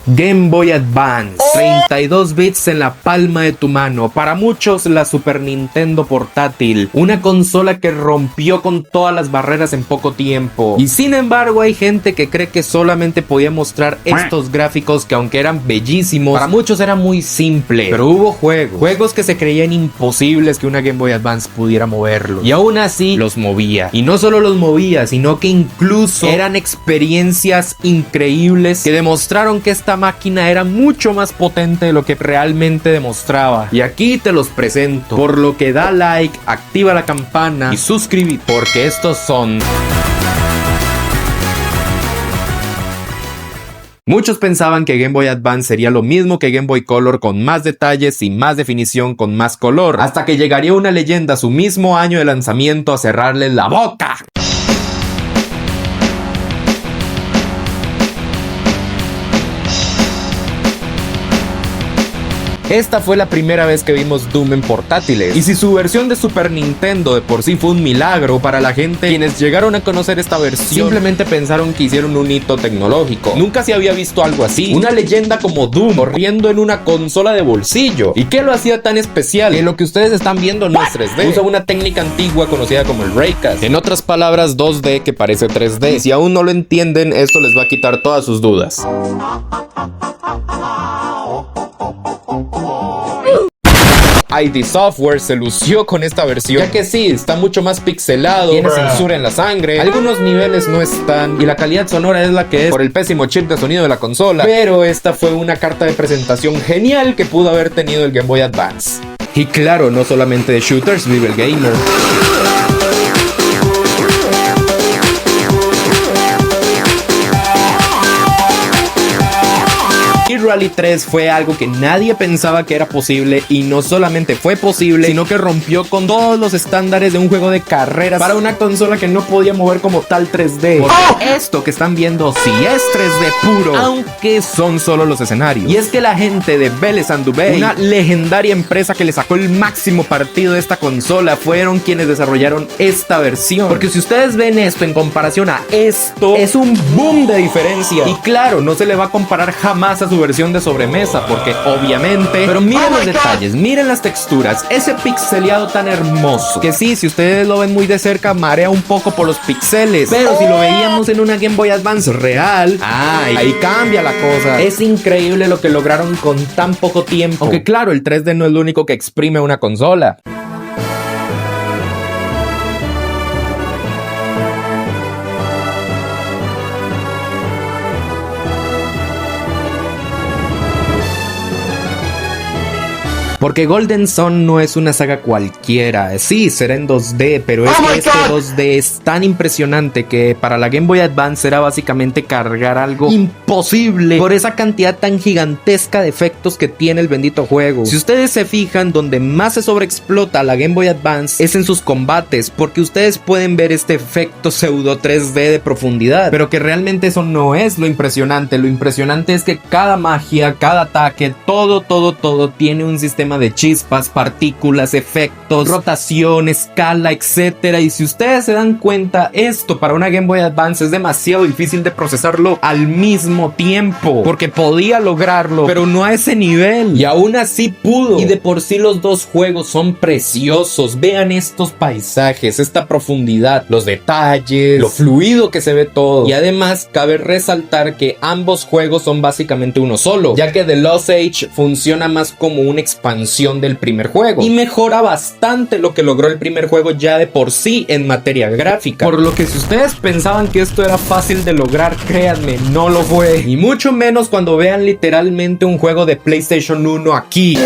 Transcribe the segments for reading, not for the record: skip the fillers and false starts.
Game Boy Advance, 32 bits en la palma de tu mano. Para muchos, la Super Nintendo portátil, una consola que rompió con todas las barreras en poco tiempo. Y sin embargo, hay gente que cree que solamente podía mostrar estos gráficos que, aunque eran bellísimos, para muchos era muy simple. Pero hubo juegos que se creían imposibles que una Game Boy Advance pudiera moverlos. Y aún así, los movía. Y no solo los movía, sino que incluso eran experiencias increíbles que demostraron que esta máquina era mucho más potente de lo que realmente demostraba. Y aquí te los presento, por lo que da like, activa la campana y suscríbete, porque estos son... Muchos pensaban que Game Boy Advance sería lo mismo que Game Boy Color, con más detalles y más definición, con más color, hasta que llegaría una leyenda su mismo año de lanzamiento a cerrarle la boca. Esta fue la primera vez que vimos Doom en portátiles, y si su versión de Super Nintendo de por sí fue un milagro, para la gente quienes llegaron a conocer esta versión simplemente pensaron que hicieron un hito tecnológico. Nunca se había visto algo así, una leyenda como Doom corriendo en una consola de bolsillo. ¿Y qué lo hacía tan especial? Que lo que ustedes están viendo no es 3D, usa una técnica antigua conocida como el Raycast, en otras palabras 2D que parece 3D. Y si aún no lo entienden, esto les va a quitar todas sus dudas. ID Software se lució con esta versión, ya que sí, está mucho más pixelado, tiene censura en la sangre, algunos niveles no están, y la calidad sonora es la que es por el pésimo chip de sonido de la consola. Pero esta fue una carta de presentación genial que pudo haber tenido el Game Boy Advance. Y claro, no solamente de shooters vive el gamer. Rally 3 fue algo que nadie pensaba que era posible, y no solamente fue posible, sino que rompió con todos los estándares de un juego de carreras para una consola que no podía mover como tal 3D. Porque esto que están viendo sí es 3D puro, aunque son solo los escenarios. Y es que la gente de Belle and Dubé, una legendaria empresa que le sacó el máximo partido de esta consola, fueron quienes desarrollaron esta versión. Porque si ustedes ven esto en comparación a esto, es un boom de diferencia. Y claro, no se le va a comparar jamás a su versión de sobremesa, porque obviamente, pero miren los detalles, miren las texturas, ese pixeleado tan hermoso, que sí, si ustedes lo ven muy de cerca, marea un poco por los píxeles, pero si lo veíamos en una Game Boy Advance real, ahí cambia la cosa. Es increíble lo que lograron con tan poco tiempo, aunque claro, el 3D no es lo único que exprime una consola. Porque Golden Sun no es una saga cualquiera. Sí, será en 2D, pero es que este 2D es tan impresionante que para la Game Boy Advance era básicamente cargar algo imposible por esa cantidad tan gigantesca de efectos que tiene el bendito juego. Si ustedes se fijan, donde más se sobreexplota la Game Boy Advance es en sus combates, porque ustedes pueden ver este efecto pseudo 3D de profundidad, pero que realmente eso no es lo impresionante. Lo impresionante es que cada magia, cada ataque, todo tiene un sistema de chispas, partículas, efectos, rotación, escala, etcétera. Y si ustedes se dan cuenta, esto para una Game Boy Advance es demasiado difícil de procesarlo al mismo tiempo, porque podía lograrlo, pero no a ese nivel, y aún así pudo. Y de por sí los dos juegos son preciosos. Vean estos paisajes, esta profundidad, los detalles, lo fluido que se ve todo. Y además cabe resaltar que ambos juegos son básicamente uno solo, ya que The Lost Age funciona más como una expansión del primer juego y mejora bastante lo que logró el primer juego ya de por sí en materia gráfica. Por lo que si ustedes pensaban que esto era fácil de lograr, créanme, no lo fue. Y mucho menos cuando vean literalmente un juego de PlayStation 1 aquí.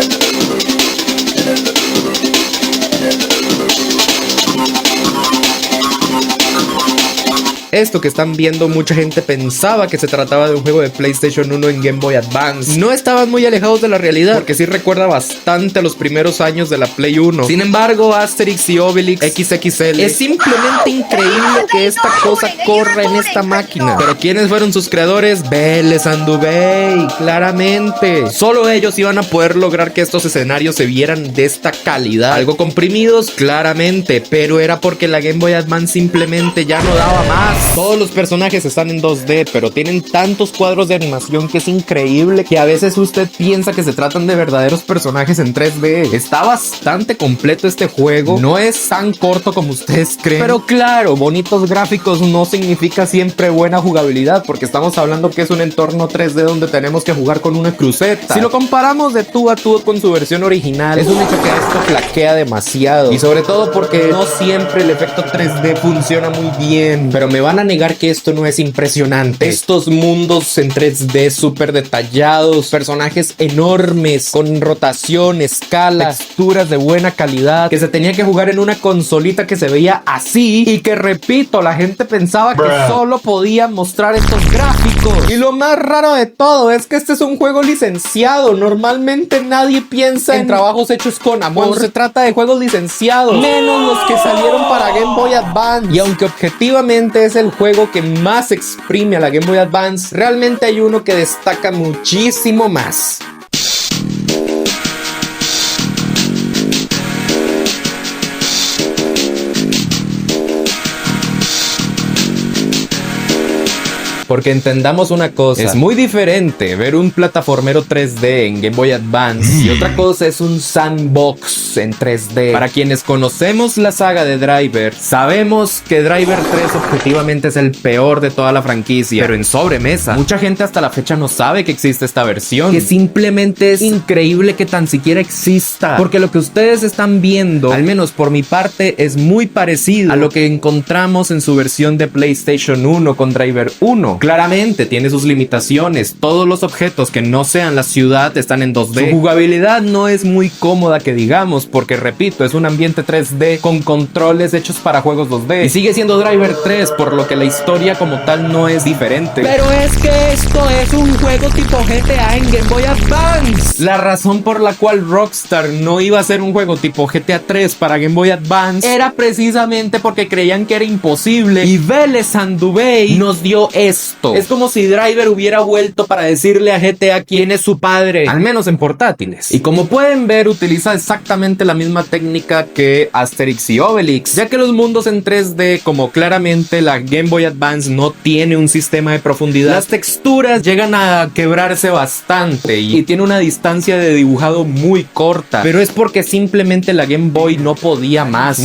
Esto que están viendo, mucha gente pensaba que se trataba de un juego de PlayStation 1 en Game Boy Advance. No estaban muy alejados de la realidad, porque sí recuerda bastante a los primeros años de la Play 1. Sin embargo, Asterix y Obelix XXL es simplemente increíble que esta cosa corra en esta máquina. Pero ¿quiénes fueron sus creadores? Belle and Dubé, claramente. Solo ellos iban a poder lograr que estos escenarios se vieran de esta calidad. Algo comprimidos, claramente, pero era porque la Game Boy Advance simplemente ya no daba más. Todos los personajes están en 2D, pero tienen tantos cuadros de animación que es increíble que a veces usted piensa que se tratan de verdaderos personajes en 3D. Está bastante completo este juego, no es tan corto como ustedes creen, pero claro, bonitos gráficos no significa siempre buena jugabilidad, porque estamos hablando que es un entorno 3D donde tenemos que jugar con una cruceta. Si lo comparamos de tú a tú con su versión original, es un hecho que esto flaquea demasiado, y sobre todo porque no siempre el efecto 3D funciona muy bien. Pero me van a negar que esto no es impresionante. Estos mundos en 3D súper detallados, personajes enormes con rotación, escala, texturas de buena calidad, que se tenía que jugar en una consolita que se veía así y que, repito, la gente pensaba que solo podía mostrar estos gráficos. Y lo más raro de todo es que este es un juego licenciado. Normalmente nadie piensa en trabajos hechos con amor cuando se trata de juegos licenciados, menos los que salieron para Game Boy Advance. Y aunque objetivamente es el juego que más exprime a la Game Boy Advance, realmente hay uno que destaca muchísimo más. Porque entendamos una cosa, es muy diferente ver un plataformero 3D en Game Boy Advance y otra cosa es un sandbox en 3D. Para quienes conocemos la saga de Driver, sabemos que Driver 3 objetivamente es el peor de toda la franquicia, pero en sobremesa, mucha gente hasta la fecha no sabe que existe esta versión, que simplemente es increíble que tan siquiera exista, porque lo que ustedes están viendo, al menos por mi parte, es muy parecido a lo que encontramos en su versión de PlayStation 1 con Driver 1. Claramente tiene sus limitaciones, todos los objetos que no sean la ciudad están en 2D. Su jugabilidad no es muy cómoda que digamos, porque repito, es un ambiente 3D con controles hechos para juegos 2D. Y sigue siendo Driver 3, por lo que la historia como tal no es diferente. Pero es que esto es un juego tipo GTA en Game Boy Advance. La razón por la cual Rockstar no iba a hacer un juego tipo GTA 3 para Game Boy Advance era precisamente porque creían que era imposible. Y Vélez Anduvey nos dio esto. Es como si Driver hubiera vuelto para decirle a GTA quién es su padre, al menos en portátiles. Y como pueden ver, utiliza exactamente la misma técnica que Asterix y Obelix, ya que los mundos en 3D, como claramente la Game Boy Advance no tiene un sistema de profundidad, las texturas llegan a quebrarse bastante y tiene una distancia de dibujado muy corta, pero es porque simplemente la Game Boy no podía más,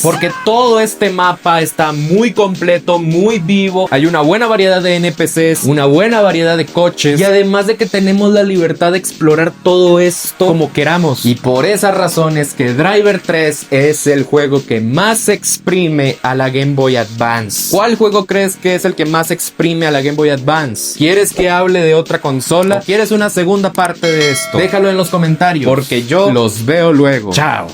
porque todo este mapa está muy completo, muy vivo, hay una buena variedad de NPCs, una buena variedad de coches, y además de que tenemos la libertad de explorar todo esto como queramos. Y por esas razones que Driver 3 es el juego que más exprime a la Game Boy Advance. ¿Cuál juego crees que es el que más exprime a la Game Boy Advance? ¿Quieres que hable de otra consola? ¿O quieres una segunda parte de esto? Déjalo en los comentarios, porque yo los veo luego. Chao.